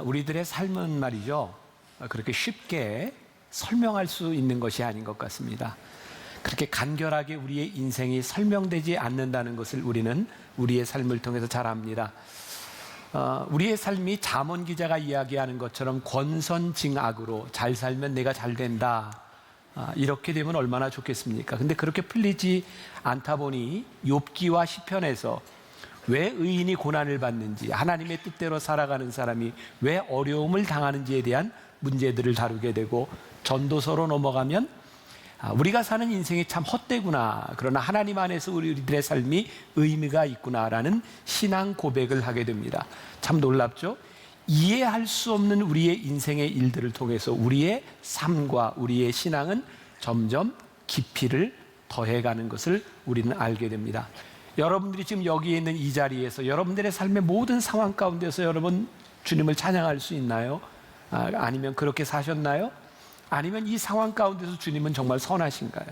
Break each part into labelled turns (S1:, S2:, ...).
S1: 우리들의 삶은 말이죠, 그렇게 쉽게 설명할 수 있는 것이 아닌 것 같습니다. 그렇게 간결하게 우리의 인생이 설명되지 않는다는 것을 우리는 우리의 삶을 통해서 잘 압니다. 우리의 삶이 잠언 기자가 이야기하는 것처럼 권선징악으로 잘 살면 내가 잘 된다, 이렇게 되면 얼마나 좋겠습니까? 근데 그렇게 풀리지 않다 보니 욥기와 시편에서 왜 의인이 고난을 받는지, 하나님의 뜻대로 살아가는 사람이 왜 어려움을 당하는지에 대한 문제들을 다루게 되고, 전도서로 넘어가면 우리가 사는 인생이 참 헛되구나, 그러나 하나님 안에서 우리들의 삶이 의미가 있구나라는 신앙 고백을 하게 됩니다. 참 놀랍죠? 이해할 수 없는 우리의 인생의 일들을 통해서 우리의 삶과 우리의 신앙은 점점 깊이를 더해가는 것을 우리는 알게 됩니다. 여러분들이 지금 여기에 있는 이 자리에서 여러분들의 삶의 모든 상황 가운데서 여러분 주님을 찬양할 수 있나요? 아니면 그렇게 사셨나요? 아니면 이 상황 가운데서 주님은 정말 선하신가요?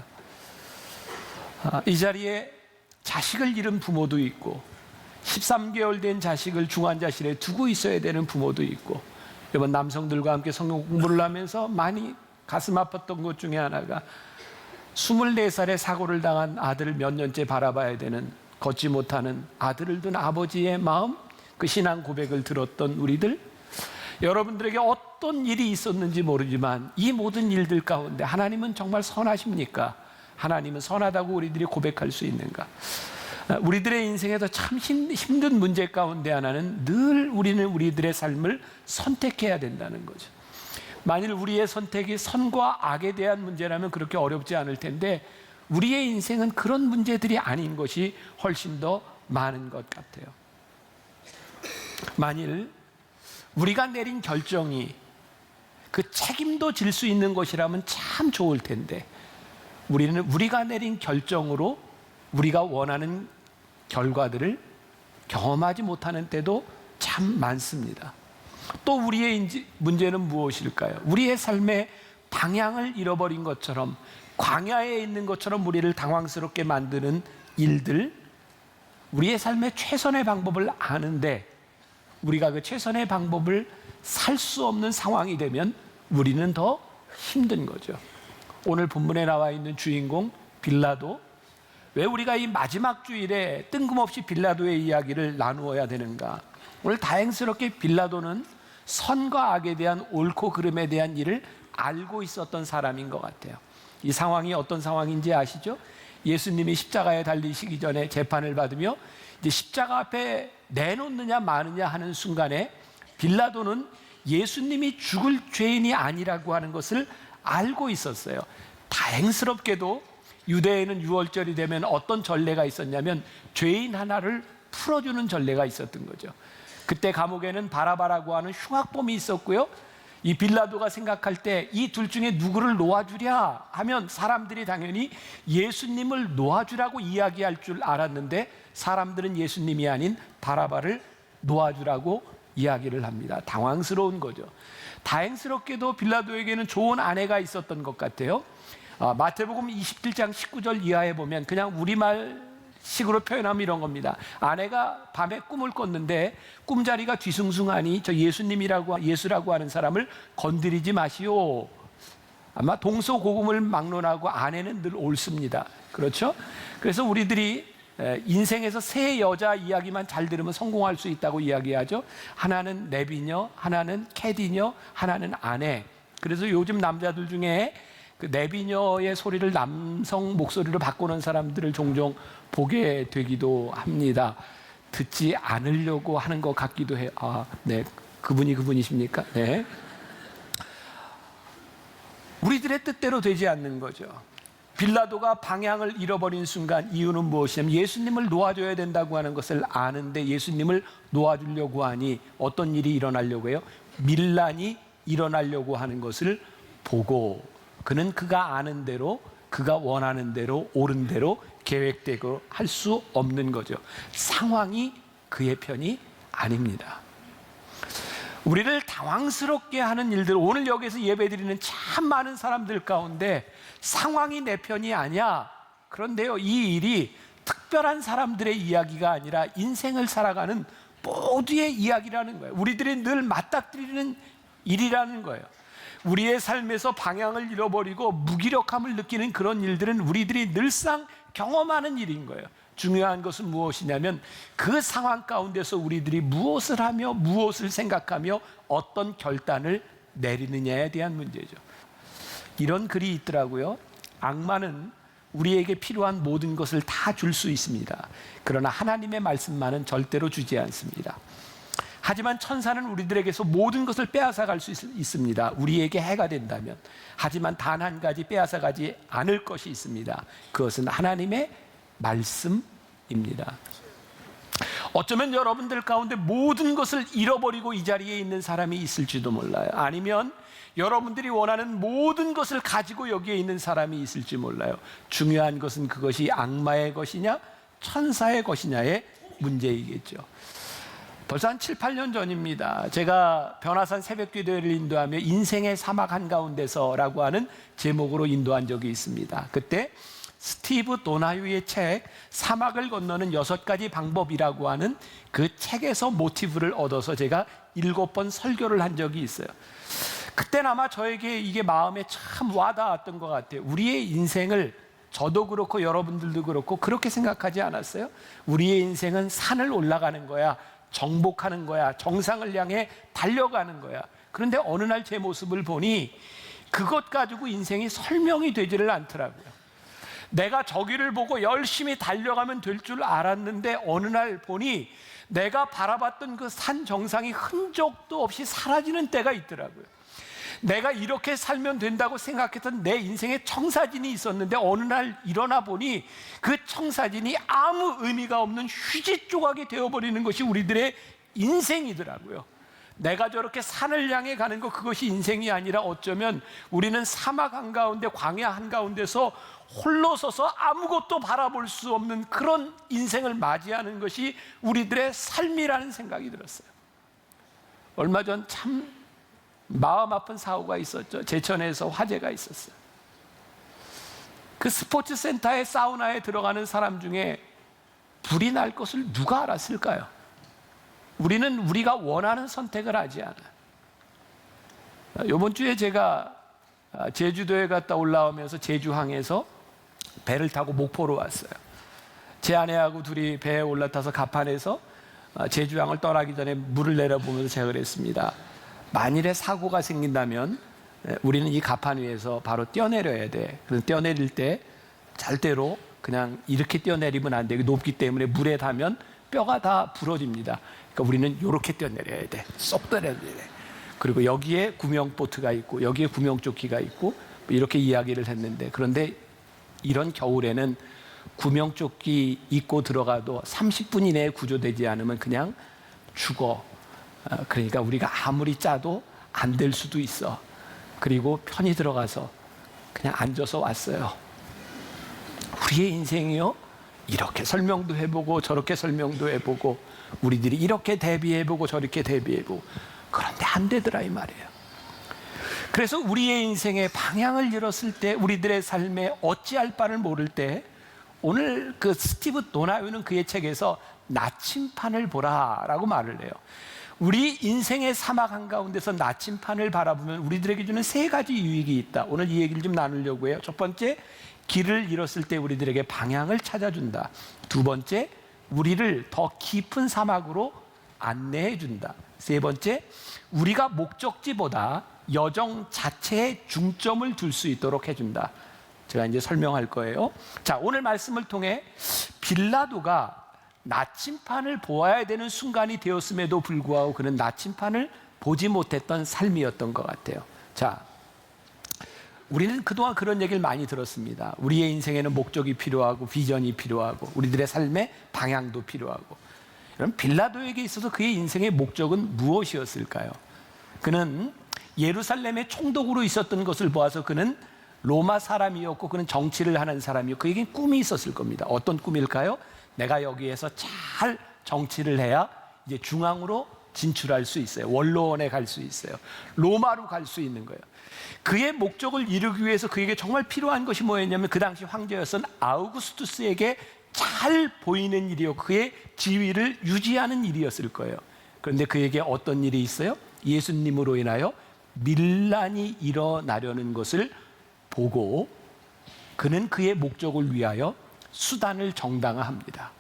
S1: 이 자리에 자식을 잃은 부모도 있고 13개월 된 자식을 중환자실에 두고 있어야 되는 부모도 있고, 여러분 남성들과 함께 성경 공부를 하면서 많이 가슴 아팠던 것 중에 하나가 24살에 사고를 당한 아들을 몇 년째 바라봐야 되는, 걷지 못하는 아들을 둔 아버지의 마음, 그 신앙 고백을 들었던 우리들, 여러분들에게 어떤 일이 있었는지 모르지만 이 모든 일들 가운데 하나님은 정말 선하십니까? 하나님은 선하다고 우리들이 고백할 수 있는가? 우리들의 인생에서 참 힘든 문제 가운데 하나는 늘 우리는 우리들의 삶을 선택해야 된다는 거죠. 만일 우리의 선택이 선과 악에 대한 문제라면 그렇게 어렵지 않을 텐데, 우리의 인생은 그런 문제들이 아닌 것이 훨씬 더 많은 것 같아요. 만일 우리가 내린 결정이 그 책임도 질 수 있는 것이라면 참 좋을 텐데, 우리는 우리가 내린 결정으로 우리가 원하는 결과들을 경험하지 못하는 때도 참 많습니다. 또 우리의 문제는 무엇일까요? 우리의 삶의 방향을 잃어버린 것처럼, 광야에 있는 것처럼 우리를 당황스럽게 만드는 일들, 우리의 삶의 최선의 방법을 아는데 우리가 그 최선의 방법을 살 수 없는 상황이 되면 우리는 더 힘든 거죠. 오늘 본문에 나와 있는 주인공 빌라도, 왜 우리가 이 마지막 주일에 뜬금없이 빌라도의 이야기를 나누어야 되는가? 오늘 다행스럽게 빌라도는 선과 악에 대한 옳고 그름에 대한 일을 알고 있었던 사람인 것 같아요. 이 상황이 어떤 상황인지 아시죠? 예수님이 십자가에 달리시기 전에 재판을 받으며 이제 십자가 앞에 내놓느냐 마느냐 하는 순간에 빌라도는 예수님이 죽을 죄인이 아니라고 하는 것을 알고 있었어요. 다행스럽게도 유대에는 유월절이 되면 어떤 전례가 있었냐면 죄인 하나를 풀어주는 전례가 있었던 거죠. 그때 감옥에는 바라바라고 하는 흉악범이 있었고요, 이 빌라도가 생각할 때 이 둘 중에 누구를 놓아주랴 하면 사람들이 당연히 예수님을 놓아주라고 이야기할 줄 알았는데, 사람들은 예수님이 아닌 바라바를 놓아주라고 이야기를 합니다. 당황스러운 거죠. 다행스럽게도 빌라도에게는 좋은 아내가 있었던 것 같아요. 마태복음 27장 19절 이하에 보면 그냥 우리말식으로 표현하면 이런 겁니다. 아내가 밤에 꿈을 꿨는데 꿈자리가 뒤숭숭하니 저 예수라고 하는 사람을 건드리지 마시오. 아마 동서고금을 막론하고 아내는 늘 옳습니다. 그렇죠? 그래서 우리들이 인생에서 세 여자 이야기만 잘 들으면 성공할 수 있다고 이야기하죠. 하나는 내비녀, 하나는 캐디녀, 하나는 아내. 그래서 요즘 남자들 중에 그 내비녀의 소리를 남성 목소리로 바꾸는 사람들을 종종 보게 되기도 합니다. 듣지 않으려고 하는 것 같기도 해요. 네, 그분이십니까? 네. 우리들의 뜻대로 되지 않는 거죠. 빌라도가 방향을 잃어버린 순간 이유는 무엇이냐면 예수님을 놓아줘야 된다고 하는 것을 아는데 예수님을 놓아주려고 하니 어떤 일이 일어나려고 해요? 밀란이 일어나려고 하는 것을 보고, 그는 그가 아는 대로, 그가 원하는 대로, 옳은 대로 계획되고 할 수 없는 거죠. 상황이 그의 편이 아닙니다. 우리를 당황스럽게 하는 일들, 오늘 여기서 예배드리는 참 많은 사람들 가운데 상황이 내 편이 아니야. 그런데요, 이 일이 특별한 사람들의 이야기가 아니라 인생을 살아가는 모두의 이야기라는 거예요. 우리들이 늘 맞닥뜨리는 일이라는 거예요. 우리의 삶에서 방향을 잃어버리고 무기력함을 느끼는 그런 일들은 우리들이 늘상 경험하는 일인 거예요. 중요한 것은 무엇이냐면 그 상황 가운데서 우리들이 무엇을 하며 무엇을 생각하며 어떤 결단을 내리느냐에 대한 문제죠. 이런 글이 있더라고요. 악마는 우리에게 필요한 모든 것을 다 줄 수 있습니다. 그러나 하나님의 말씀만은 절대로 주지 않습니다. 하지만 천사는 우리들에게서 모든 것을 빼앗아 갈 수 있습니다. 우리에게 해가 된다면. 하지만 단 한 가지 빼앗아 가지 않을 것이 있습니다. 그것은 하나님의 말씀입니다. 어쩌면 여러분들 가운데 모든 것을 잃어버리고 이 자리에 있는 사람이 있을지도 몰라요. 아니면 여러분들이 원하는 모든 것을 가지고 여기에 있는 사람이 있을지 몰라요. 중요한 것은 그것이 악마의 것이냐 천사의 것이냐의 문제이겠죠. 벌써 한 7, 8년 전입니다. 제가 변화산 새벽기도회를 인도하며 인생의 사막 한가운데서라고 하는 제목으로 인도한 적이 있습니다. 그때 스티브 도나휴의 책 사막을 건너는 6가지 방법이라고 하는 그 책에서 모티브를 얻어서 제가 7번 설교를 한 적이 있어요. 그때는 아마 저에게 이게 마음에 참 와닿았던 것 같아요. 우리의 인생을 저도 그렇고 여러분들도 그렇고 그렇게 생각하지 않았어요? 우리의 인생은 산을 올라가는 거야, 정복하는 거야, 정상을 향해 달려가는 거야. 그런데 어느 날 제 모습을 보니 그것 가지고 인생이 설명이 되지를 않더라고요. 내가 저기를 보고 열심히 달려가면 될 줄 알았는데 어느 날 보니 내가 바라봤던 그 산 정상이 흔적도 없이 사라지는 때가 있더라고요. 내가 이렇게 살면 된다고 생각했던 내 인생에 청사진이 있었는데 어느 날 일어나 보니 그 청사진이 아무 의미가 없는 휴지 조각이 되어버리는 것이 우리들의 인생이더라고요. 내가 저렇게 산을 향해 가는 것, 그것이 인생이 아니라 어쩌면 우리는 사막 한가운데, 광야 한가운데서 홀로 서서 아무것도 바라볼 수 없는 그런 인생을 맞이하는 것이 우리들의 삶이라는 생각이 들었어요. 얼마 전 참 마음 아픈 사고가 있었죠. 제천에서 화재가 있었어요. 그 스포츠 센터의 사우나에 들어가는 사람 중에 불이 날 것을 누가 알았을까요? 우리는 우리가 원하는 선택을 하지 않아요. 이번 주에 제가 제주도에 갔다 올라오면서 제주항에서 배를 타고 목포로 왔어요. 제 아내하고 둘이 배에 올라타서 갑판에서 제주항을 떠나기 전에 물을 내려보면서 제가 그랬습니다. 만일에 사고가 생긴다면 우리는 이 갑판 위에서 바로 뛰어내려야 돼. 그래서 뛰어내릴 때 절대로 그냥 이렇게 뛰어내리면 안 돼. 높기 때문에 물에 닿으면 뼈가 다 부러집니다. 그러니까 우리는 이렇게 뛰어내려야 돼. 쏙 뛰어내려야 돼. 그리고 여기에 구명보트가 있고 여기에 구명조끼가 있고 이렇게 이야기를 했는데, 그런데 이런 겨울에는 구명조끼 입고 들어가도 30분 이내에 구조되지 않으면 그냥 죽어. 그러니까 우리가 아무리 짜도 안 될 수도 있어. 그리고 편히 들어가서 그냥 앉아서 왔어요. 우리의 인생이요, 이렇게 설명도 해보고 저렇게 설명도 해보고 우리들이 이렇게 대비해보고 저렇게 대비해보고, 그런데 안 되더라 이 말이에요. 그래서 우리의 인생의 방향을 잃었을 때, 우리들의 삶에 어찌할 바를 모를 때, 오늘 그 스티브 도나휴는 그의 책에서 나침판을 보라라고 말을 해요. 우리 인생의 사막 한가운데서 나침판을 바라보면 우리들에게 주는 3가지 유익이 있다. 오늘 이 얘기를 좀 나누려고 해요. 첫 번째, 길을 잃었을 때 우리들에게 방향을 찾아준다. 두 번째, 우리를 더 깊은 사막으로 안내해 준다. 세 번째, 우리가 목적지보다 여정 자체에 중점을 둘 수 있도록 해준다. 제가 이제 설명할 거예요. 자, 오늘 말씀을 통해 빌라도가 나침판을 보아야 되는 순간이 되었음에도 불구하고 그는 나침판을 보지 못했던 삶이었던 것 같아요. 자, 우리는 그동안 그런 얘기를 많이 들었습니다. 우리의 인생에는 목적이 필요하고 비전이 필요하고 우리들의 삶의 방향도 필요하고. 그럼 빌라도에게 있어서 그의 인생의 목적은 무엇이었을까요? 그는 예루살렘의 총독으로 있었던 것을 보아서 그는 로마 사람이었고 그는 정치를 하는 사람이었고 그에게 꿈이 있었을 겁니다. 어떤 꿈일까요? 내가 여기에서 잘 정치를 해야 이제 중앙으로 진출할 수 있어요. 원로원에 갈 수 있어요. 로마로 갈 수 있는 거예요. 그의 목적을 이루기 위해서 그에게 정말 필요한 것이 뭐였냐면 그 당시 황제였던 아우구스투스에게 잘 보이는 일이요, 그의 지위를 유지하는 일이었을 거예요. 그런데 그에게 어떤 일이 있어요? 예수님으로 인하여 밀란이 일어나려는 것을 보고 그는 그의 목적을 위하여 수단을 정당화합니다.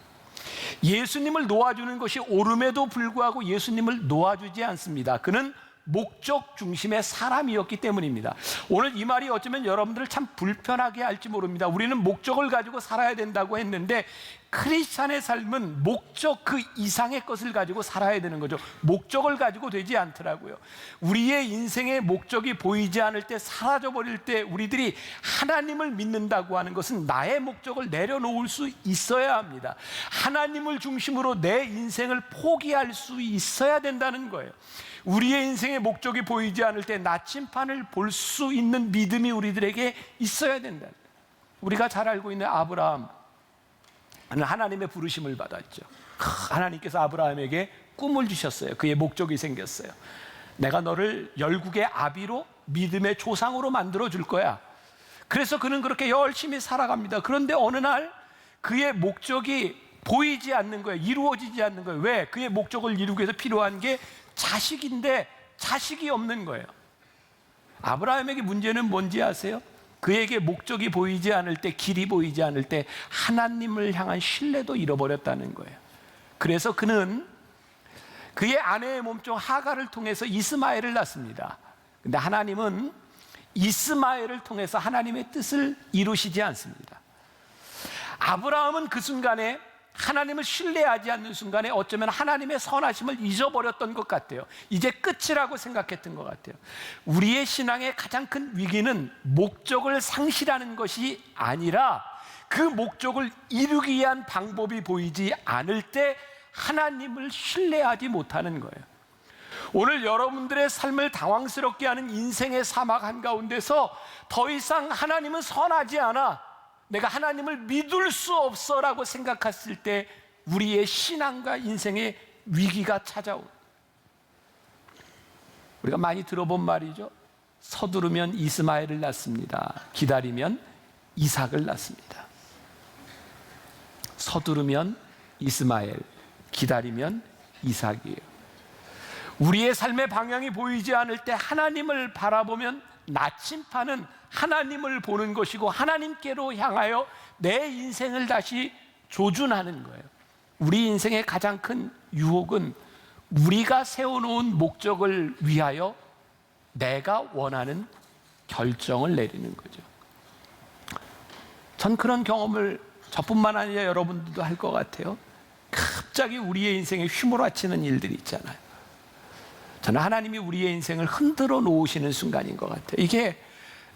S1: 예수님을 놓아주는 것이 옳음에도 불구하고 예수님을 놓아주지 않습니다. 그는 목적 중심의 사람이었기 때문입니다. 오늘 이 말이 어쩌면 여러분들을 참 불편하게 할지 모릅니다. 우리는 목적을 가지고 살아야 된다고 했는데 크리스찬의 삶은 목적 그 이상의 것을 가지고 살아야 되는 거죠. 목적을 가지고 되지 않더라고요. 우리의 인생의 목적이 보이지 않을 때, 사라져버릴 때 우리들이 하나님을 믿는다고 하는 것은 나의 목적을 내려놓을 수 있어야 합니다. 하나님을 중심으로 내 인생을 포기할 수 있어야 된다는 거예요. 우리의 인생의 목적이 보이지 않을 때 나침판을 볼 수 있는 믿음이 우리들에게 있어야 된다. 우리가 잘 알고 있는 아브라함은 하나님의 부르심을 받았죠. 하나님께서 아브라함에게 꿈을 주셨어요. 그의 목적이 생겼어요. 내가 너를 열국의 아비로, 믿음의 조상으로 만들어 줄 거야. 그래서 그는 그렇게 열심히 살아갑니다. 그런데 어느 날 그의 목적이 보이지 않는 거예요. 이루어지지 않는 거예요. 왜? 그의 목적을 이루기 위해서 필요한 게 자식인데 자식이 없는 거예요. 아브라함에게 문제는 뭔지 아세요? 그에게 목적이 보이지 않을 때, 길이 보이지 않을 때 하나님을 향한 신뢰도 잃어버렸다는 거예요. 그래서 그는 그의 아내의 몸종 하갈을 통해서 이스마엘을 낳습니다. 근데 하나님은 이스마엘을 통해서 하나님의 뜻을 이루시지 않습니다. 아브라함은 그 순간에 하나님을 신뢰하지 않는 순간에 어쩌면 하나님의 선하심을 잊어버렸던 것 같아요. 이제 끝이라고 생각했던 것 같아요. 우리의 신앙의 가장 큰 위기는 목적을 상실하는 것이 아니라 그 목적을 이루기 위한 방법이 보이지 않을 때 하나님을 신뢰하지 못하는 거예요. 오늘 여러분들의 삶을 당황스럽게 하는 인생의 사막 한가운데서 더 이상 하나님은 선하지 않아, 내가 하나님을 믿을 수 없어 라고 생각했을 때 우리의 신앙과 인생의 위기가 찾아오. 우리가 많이 들어본 말이죠. 서두르면 이스마엘을 낳습니다. 기다리면 이삭을 낳습니다. 서두르면 이스마엘, 기다리면 이삭이에요. 우리의 삶의 방향이 보이지 않을 때 하나님을 바라보면 나침판은 하나님을 보는 것이고 하나님께로 향하여 내 인생을 다시 조준하는 거예요. 우리 인생의 가장 큰 유혹은 우리가 세워놓은 목적을 위하여 내가 원하는 결정을 내리는 거죠. 전 그런 경험을 저뿐만 아니라 여러분들도 할 것 같아요. 갑자기 우리의 인생에 휘몰아치는 일들이 있잖아요. 저는 하나님이 우리의 인생을 흔들어 놓으시는 순간인 것 같아요. 이게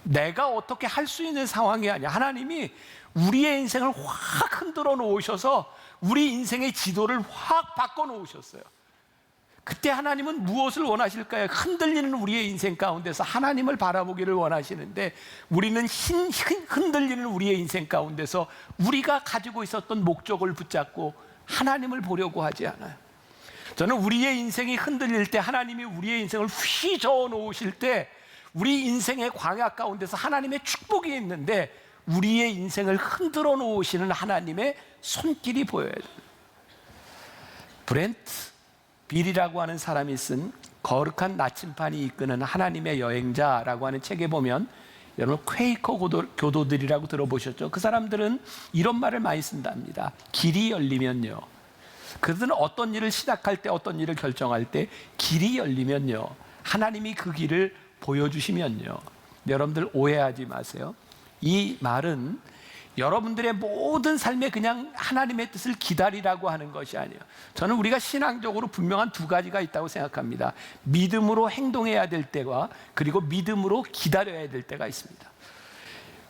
S1: 내가 어떻게 할 수 있는 상황이 아니야. 하나님이 우리의 인생을 확 흔들어 놓으셔서 우리 인생의 지도를 확 바꿔 놓으셨어요. 그때 하나님은 무엇을 원하실까요? 흔들리는 우리의 인생 가운데서 하나님을 바라보기를 원하시는데 우리는 흔들리는 우리의 인생 가운데서 우리가 가지고 있었던 목적을 붙잡고 하나님을 보려고 하지 않아요. 저는 우리의 인생이 흔들릴 때, 하나님이 우리의 인생을 휘저어 놓으실 때 우리 인생의 광야 가운데서 하나님의 축복이 있는데 우리의 인생을 흔들어 놓으시는 하나님의 손길이 보여야 돼요. 브렌트 빌이라고 하는 사람이 쓴 거룩한 나침판이 이끄는 하나님의 여행자라고 하는 책에 보면, 여러분 퀘이커 교도들이라고 들어보셨죠? 그 사람들은 이런 말을 많이 쓴답니다. 길이 열리면요, 그들은 어떤 일을 시작할 때, 어떤 일을 결정할 때 길이 열리면요, 하나님이 그 길을 보여주시면요, 여러분들 오해하지 마세요. 이 말은 여러분들의 모든 삶에 그냥 하나님의 뜻을 기다리라고 하는 것이 아니에요. 저는 우리가 신앙적으로 분명한 두 가지가 있다고 생각합니다. 믿음으로 행동해야 될 때와 그리고 믿음으로 기다려야 될 때가 있습니다.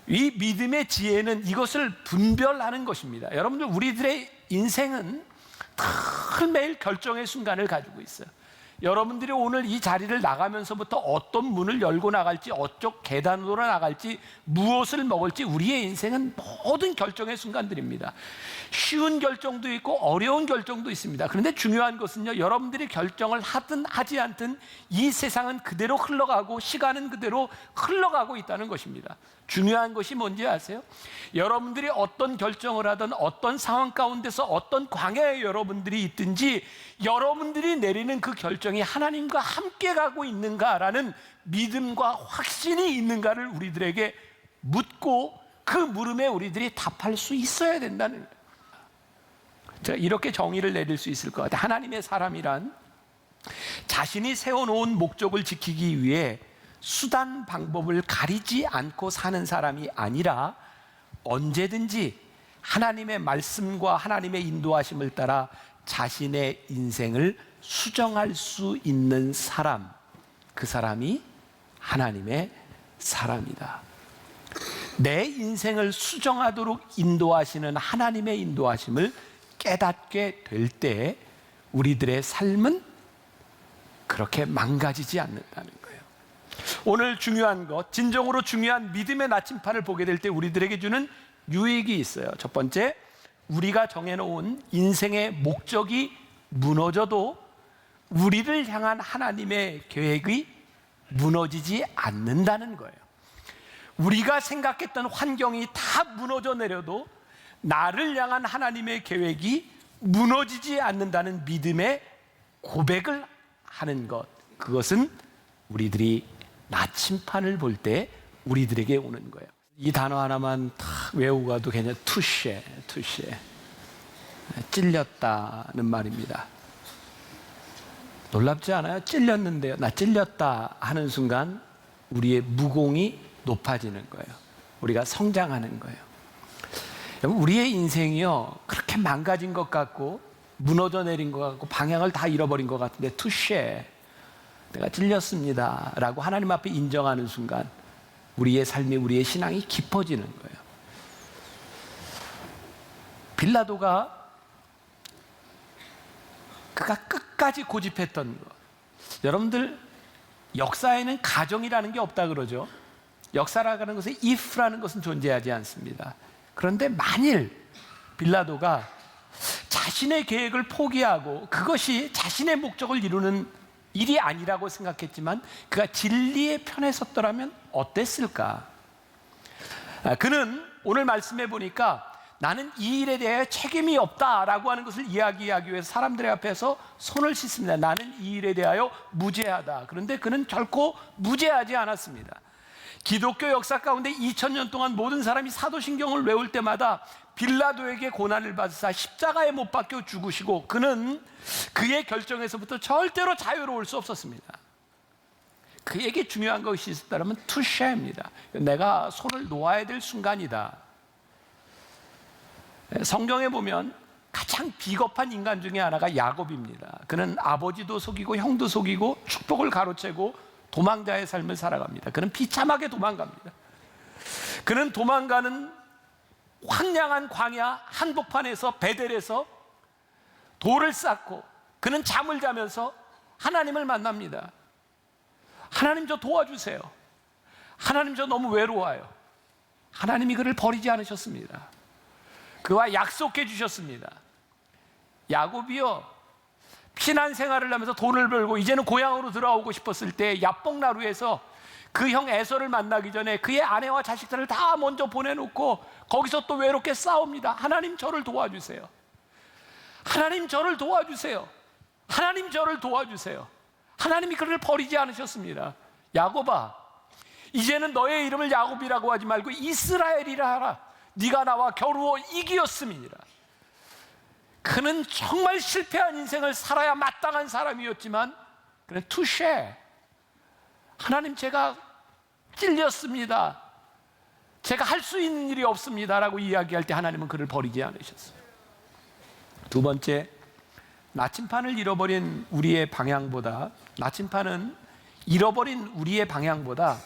S1: 이 믿음의 지혜는 이것을 분별하는 것입니다. 여러분들, 우리들의 인생은 매일 결정의 순간을 가지고 있어요. 여러분들이 오늘 이 자리를 나가면서부터 어떤 문을 열고 나갈지, 어쪽 계단으로 나갈지, 무엇을 먹을지, 우리의 인생은 모든 결정의 순간들입니다. 쉬운 결정도 있고 어려운 결정도 있습니다. 그런데 중요한 것은요, 여러분들이 결정을 하든 하지 않든 이 세상은 그대로 흘러가고 시간은 그대로 흘러가고 있다는 것입니다. 중요한 것이 뭔지 아세요? 여러분들이 어떤 결정을 하든 어떤 상황 가운데서 어떤 광야에 여러분들이 있든지 여러분들이 내리는 그 결정이 하나님과 함께 가고 있는가라는 믿음과 확신이 있는가를 우리들에게 묻고 그 물음에 우리들이 답할 수 있어야 된다는 거예요. 제가 이렇게 정의를 내릴 수 있을 것 같아요. 하나님의 사람이란 자신이 세워놓은 목적을 지키기 위해 수단 방법을 가리지 않고 사는 사람이 아니라 언제든지 하나님의 말씀과 하나님의 인도하심을 따라 자신의 인생을 수정할 수 있는 사람, 그 사람이 하나님의 사람이다. 내 인생을 수정하도록 인도하시는 하나님의 인도하심을 깨닫게 될 때 우리들의 삶은 그렇게 망가지지 않는다는 거예요. 오늘 중요한 것, 진정으로 중요한 믿음의 나침판을 보게 될 때 우리들에게 주는 유익이 있어요. 첫 번째, 우리가 정해놓은 인생의 목적이 무너져도 우리를 향한 하나님의 계획이 무너지지 않는다는 거예요. 우리가 생각했던 환경이 다 무너져 내려도 나를 향한 하나님의 계획이 무너지지 않는다는 믿음의 고백을 하는 것, 그것은 우리들이 나침판을 볼 때 우리들에게 오는 거예요. 이 단어 하나만 다 외우고 가도 그냥 투쉐, 찔렸다는 말입니다. 놀랍지 않아요? 찔렸는데요, 나 찔렸다 하는 순간 우리의 무공이 높아지는 거예요. 우리가 성장하는 거예요. 우리의 인생이요, 그렇게 망가진 것 같고 무너져 내린 것 같고 방향을 다 잃어버린 것 같은데 투쉐, 내가 찔렸습니다 라고 하나님 앞에 인정하는 순간 우리의 삶이, 우리의 신앙이 깊어지는 거예요. 빌라도가 그가 끝까지 고집했던 것, 여러분들 역사에는 가정이라는 게 없다 그러죠. 역사라고 하는 것에 if라는 것은 존재하지 않습니다. 그런데 만일 빌라도가 자신의 계획을 포기하고 그것이 자신의 목적을 이루는 일이 아니라고 생각했지만 그가 진리의 편에 섰더라면 어땠을까? 그는 오늘 말씀해 보니까 나는 이 일에 대해 책임이 없다라고 하는 것을 이야기하기 위해서 사람들의 앞에서 손을 씻습니다. 나는 이 일에 대하여 무죄하다. 그런데 그는 결코 무죄하지 않았습니다. 기독교 역사 가운데 2000년 동안 모든 사람이 사도신경을 외울 때마다 빌라도에게 고난을 받으사 십자가에 못 박혀 죽으시고 그는 그의 결정에서부터 절대로 자유로울 수 없었습니다. 그에게 중요한 것이 있었다면 투쉐입니다. 내가 손을 놓아야 될 순간이다. 성경에 보면 가장 비겁한 인간 중에 하나가 야곱입니다. 그는 아버지도 속이고 형도 속이고 축복을 가로채고 도망자의 삶을 살아갑니다. 그는 비참하게 도망갑니다. 그는 도망가는 황량한 광야 한복판에서 베델에서 돌을 쌓고 그는 잠을 자면서 하나님을 만납니다. 하나님, 저 도와주세요. 하나님, 저 너무 외로워요. 하나님이 그를 버리지 않으셨습니다. 그와 약속해 주셨습니다. 야곱이요, 피난 생활을 하면서 돈을 벌고 이제는 고향으로 돌아오고 싶었을 때 야복나루에서 그 형 에서를 만나기 전에 그의 아내와 자식들을 다 먼저 보내놓고 거기서 또 외롭게 싸웁니다. 하나님, 저를 도와주세요. 하나님, 저를 도와주세요. 하나님, 저를 도와주세요. 하나님이 그를 버리지 않으셨습니다. 야곱아, 이제는 너의 이름을 야곱이라고 하지 말고 이스라엘이라 하라. 네가 나와 겨루어 이기었음이니라. 그는 정말 실패한 인생을 살아야 마땅한 사람이었지만 그는 투쉐, 하나님, 제가 찔렸습니다. 제가 할 수 있는 일이 없습니다 라고 이야기할 때 하나님은 그를 버리지 않으셨어요. 두 번째, 나침판을 잃어버린 우리의 방향보다, 나침판은 잃어버린 우리의 방향보다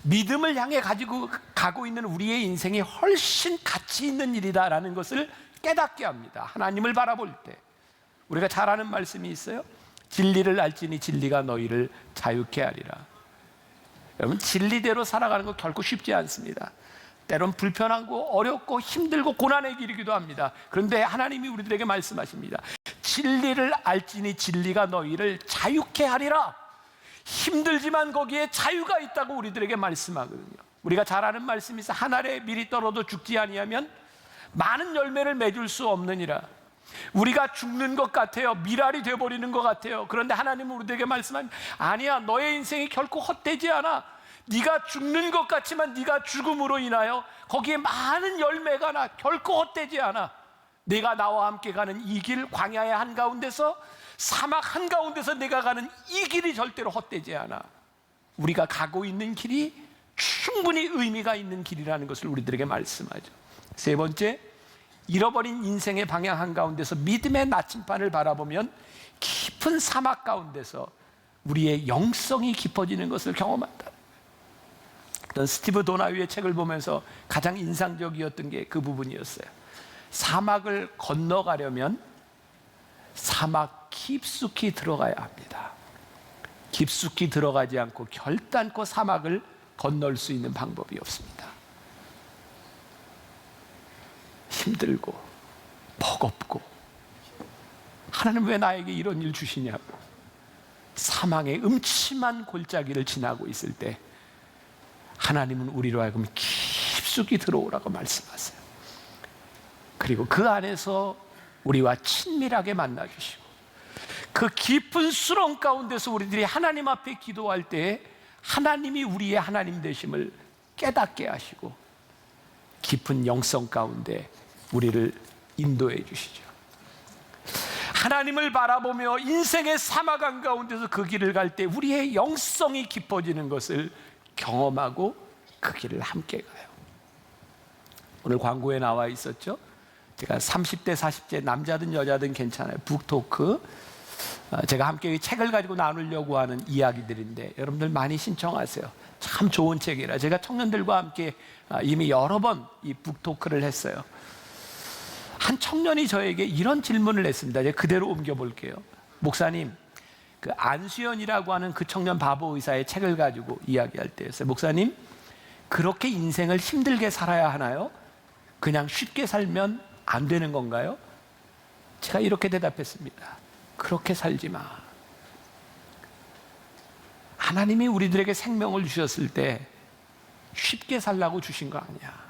S1: 믿음을 향해 가지고 가고 있는 우리의 인생이 훨씬 가치 있는 일이다라는 것을 깨닫게 합니다. 하나님을 바라볼 때 우리가 잘 아는 말씀이 있어요. 진리를 알지니 진리가 너희를 자유케 하리라. 여러분, 진리대로 살아가는 거 결코 쉽지 않습니다. 때론 불편하고 어렵고 힘들고 고난의 길이기도 합니다. 그런데 하나님이 우리들에게 말씀하십니다. 진리를 알지니 진리가 너희를 자유케 하리라. 힘들지만 거기에 자유가 있다고 우리들에게 말씀하거든요. 우리가 잘 아는 말씀이 있어. 한 알에 밀이 떨어도 죽지 아니하면 많은 열매를 맺을 수 없느니라. 우리가 죽는 것 같아요. 밀알이 되어버리는 것 같아요. 그런데 하나님은 우리에게 말씀합니다. 아니야, 너의 인생이 결코 헛되지 않아. 네가 죽는 것 같지만 네가 죽음으로 인하여 거기에 많은 열매가 나. 결코 헛되지 않아. 내가 나와 함께 가는 이 길, 광야의 한가운데서, 사막 한가운데서 내가 가는 이 길이 절대로 헛되지 않아. 우리가 가고 있는 길이 충분히 의미가 있는 길이라는 것을 우리들에게 말씀하죠. 세 번째, 잃어버린 인생의 방향 한가운데서 믿음의 나침반을 바라보면 깊은 사막 가운데서 우리의 영성이 깊어지는 것을 경험한다. 스티브 도나위의 책을 보면서 가장 인상적이었던 게 그 부분이었어요. 사막을 건너가려면 사막 깊숙이 들어가야 합니다. 깊숙이 들어가지 않고 결단코 사막을 건널 수 있는 방법이 없습니다. 힘들고 버겁고, 하나님 왜 나에게 이런 일 주시냐고, 사망의 음침한 골짜기를 지나고 있을 때 하나님은 우리로 하여금 깊숙이 들어오라고 말씀하세요. 그리고 그 안에서 우리와 친밀하게 만나주시고, 그 깊은 수렁 가운데서 우리들이 하나님 앞에 기도할 때 하나님이 우리의 하나님 되심을 깨닫게 하시고 깊은 영성 가운데 우리를 인도해 주시죠. 하나님을 바라보며 인생의 사막 한가운데서 그 길을 갈 때 우리의 영성이 깊어지는 것을 경험하고 그 길을 함께 가요. 오늘 광고에 나와 있었죠. 제가 30대 40대 남자든 여자든 괜찮아요. 북토크, 제가 함께 책을 가지고 나누려고 하는 이야기들인데 여러분들 많이 신청하세요. 참 좋은 책이라 제가 청년들과 함께 이미 여러 번 이 북토크를 했어요. 한 청년이 저에게 이런 질문을 했습니다. 제가 그대로 옮겨볼게요. 목사님, 그 안수연이라고 하는 그 청년 바보 의사의 책을 가지고 이야기할 때였어요. 목사님, 그렇게 인생을 힘들게 살아야 하나요? 그냥 쉽게 살면 안 되는 건가요? 제가 이렇게 대답했습니다. 그렇게 살지 마. 하나님이 우리들에게 생명을 주셨을 때 쉽게 살라고 주신 거 아니야.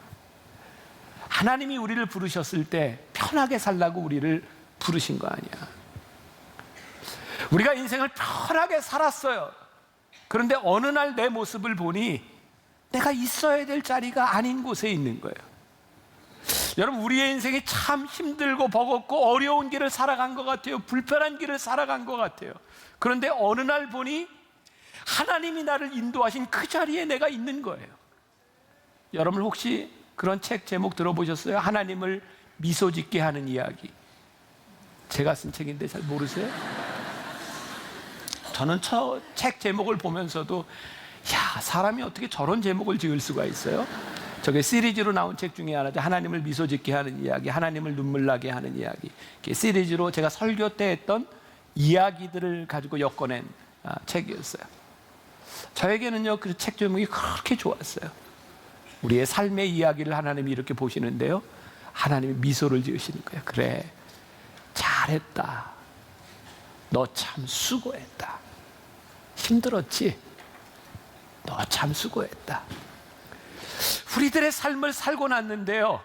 S1: 하나님이 우리를 부르셨을 때 편하게 살라고 우리를 부르신 거 아니야. 우리가 인생을 편하게 살았어요. 그런데 어느 날 내 모습을 보니 내가 있어야 될 자리가 아닌 곳에 있는 거예요. 여러분, 우리의 인생이 참 힘들고 버겁고 어려운 길을 살아간 것 같아요. 불편한 길을 살아간 것 같아요. 그런데 어느 날 보니 하나님이 나를 인도하신 그 자리에 내가 있는 거예요. 여러분 혹시 그런 책 제목 들어보셨어요? 하나님을 미소 짓게 하는 이야기. 제가 쓴 책인데 잘 모르세요? 저는 책 제목을 보면서도 야, 사람이 어떻게 저런 제목을 지을 수가 있어요? 저게 시리즈로 나온 책 중에 하나죠. 하나님을 미소 짓게 하는 이야기, 하나님을 눈물 나게 하는 이야기. 시리즈로 제가 설교 때 했던 이야기들을 가지고 엮어낸 책이었어요. 저에게는요, 그 책 제목이 그렇게 좋았어요. 우리의 삶의 이야기를 하나님이 이렇게 보시는데요, 하나님이 미소를 지으시는 거예요. 그래, 잘했다. 너 참 수고했다. 힘들었지? 너 참 수고했다. 우리들의 삶을 살고 났는데요,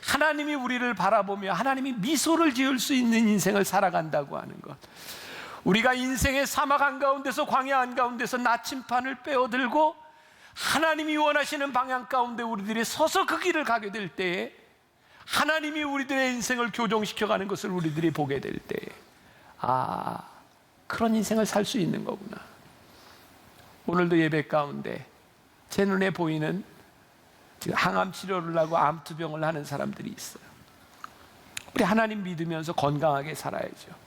S1: 하나님이 우리를 바라보며 하나님이 미소를 지을 수 있는 인생을 살아간다고 하는 것. 우리가 인생의 사막 한가운데서, 광야 한가운데서 나침반을 빼어들고 하나님이 원하시는 방향 가운데 우리들이 서서 그 길을 가게 될 때에, 하나님이 우리들의 인생을 교정시켜가는 것을 우리들이 보게 될 때에, 아, 그런 인생을 살 수 있는 거구나. 오늘도 예배 가운데 제 눈에 보이는 지금 항암 치료를 하고 암투병을 하는 사람들이 있어요. 우리 하나님 믿으면서 건강하게 살아야죠.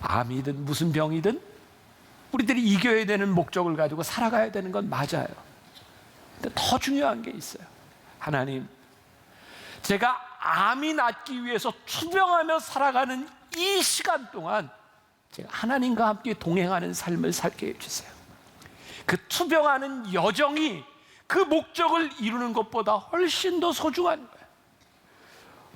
S1: 암이든 무슨 병이든 우리들이 이겨야 되는 목적을 가지고 살아가야 되는 건 맞아요. 근데 더 중요한 게 있어요. 하나님, 제가 암이 낫기 위해서 투병하며 살아가는 이 시간 동안 제가 하나님과 함께 동행하는 삶을 살게 해주세요. 그 투병하는 여정이 그 목적을 이루는 것보다 훨씬 더 소중한 거예요.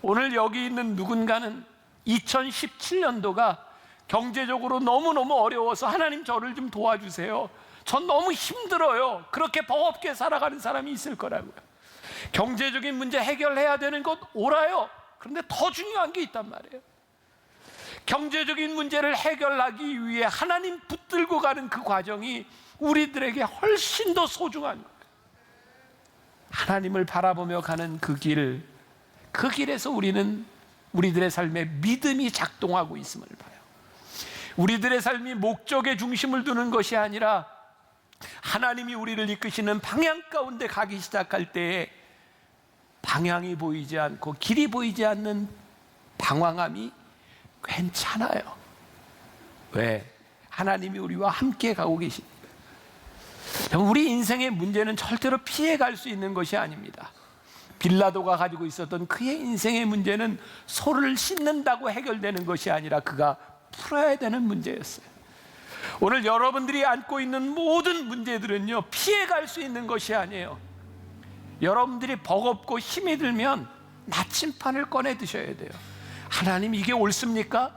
S1: 오늘 여기 있는 누군가는 2017년도가 경제적으로 너무너무 어려워서 하나님 저를 좀 도와주세요, 전 너무 힘들어요. 그렇게 버겁게 살아가는 사람이 있을 거라고요. 경제적인 문제 해결해야 되는 것 옳아요. 그런데 더 중요한 게 있단 말이에요. 경제적인 문제를 해결하기 위해 하나님 붙들고 가는 그 과정이 우리들에게 훨씬 더 소중한 거예요. 하나님을 바라보며 가는 그 길에서 우리는 우리들의 삶에 믿음이 작동하고 있음을 봐요. 우리들의 삶이 목적의 중심을 두는 것이 아니라 하나님이 우리를 이끄시는 방향 가운데 가기 시작할 때에 방향이 보이지 않고 길이 보이지 않는 방황함이 괜찮아요. 왜? 하나님이 우리와 함께 가고 계십니다. 우리 인생의 문제는 절대로 피해갈 수 있는 것이 아닙니다. 빌라도가 가지고 있었던 그의 인생의 문제는 소를 씻는다고 해결되는 것이 아니라 그가 풀어야 되는 문제였어요. 오늘 여러분들이 안고 있는 모든 문제들은요, 피해갈 수 있는 것이 아니에요. 여러분들이 버겁고 힘이 들면 나침판을 꺼내 드셔야 돼요. 하나님, 이게 옳습니까?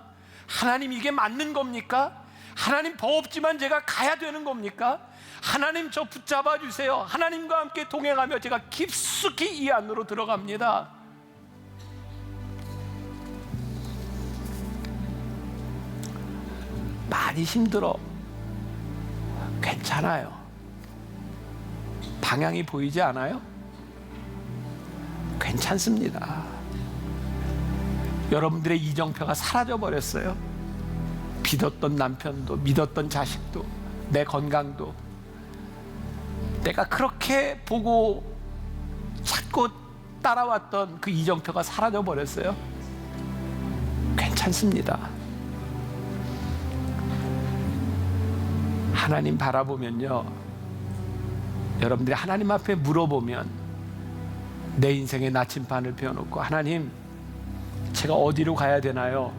S1: 하나님, 이게 맞는 겁니까? 하나님, 버겁지만 제가 가야 되는 겁니까? 하나님, 저 붙잡아 주세요. 하나님과 함께 동행하며 제가 깊숙이 이 안으로 들어갑니다. 많이 힘들어. 괜찮아요. 방향이 보이지 않아요? 괜찮습니다. 여러분들의 이정표가 사라져 버렸어요. 믿었던 남편도, 믿었던 자식도, 내 건강도, 내가 그렇게 보고 찾고 따라왔던 그 이정표가 사라져 버렸어요. 괜찮습니다. 하나님 바라보면요, 여러분들이 하나님 앞에 물어보면 내 인생의 나침반을 펴놓고, 하나님, 제가 어디로 가야 되나요?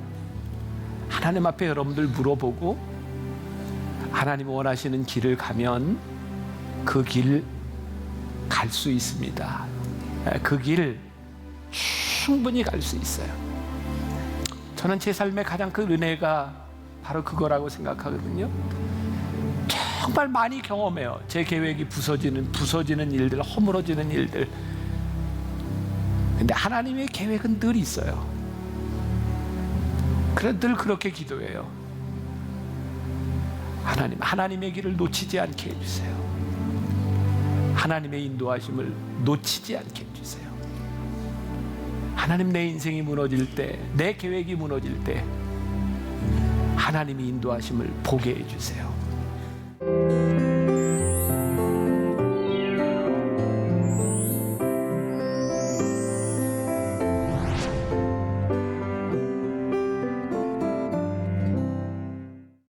S1: 하나님 앞에 여러분들 물어보고 하나님 원하시는 길을 가면 그 길 갈 수 있습니다. 그 길 충분히 갈 수 있어요. 저는 제 삶의 가장 큰 은혜가 바로 그거라고 생각하거든요. 정말 많이 경험해요. 제 계획이 부서지는 일들, 허물어지는 일들. 근데 하나님의 계획은 늘 있어요. 그래, 늘 그렇게 기도해요. 하나님, 하나님의 길을 놓치지 않게 해주세요. 하나님의 인도하심을 놓치지 않게 해주세요. 하나님, 내 인생이 무너질 때, 내 계획이 무너질 때 하나님이 인도하심을 보게 해주세요.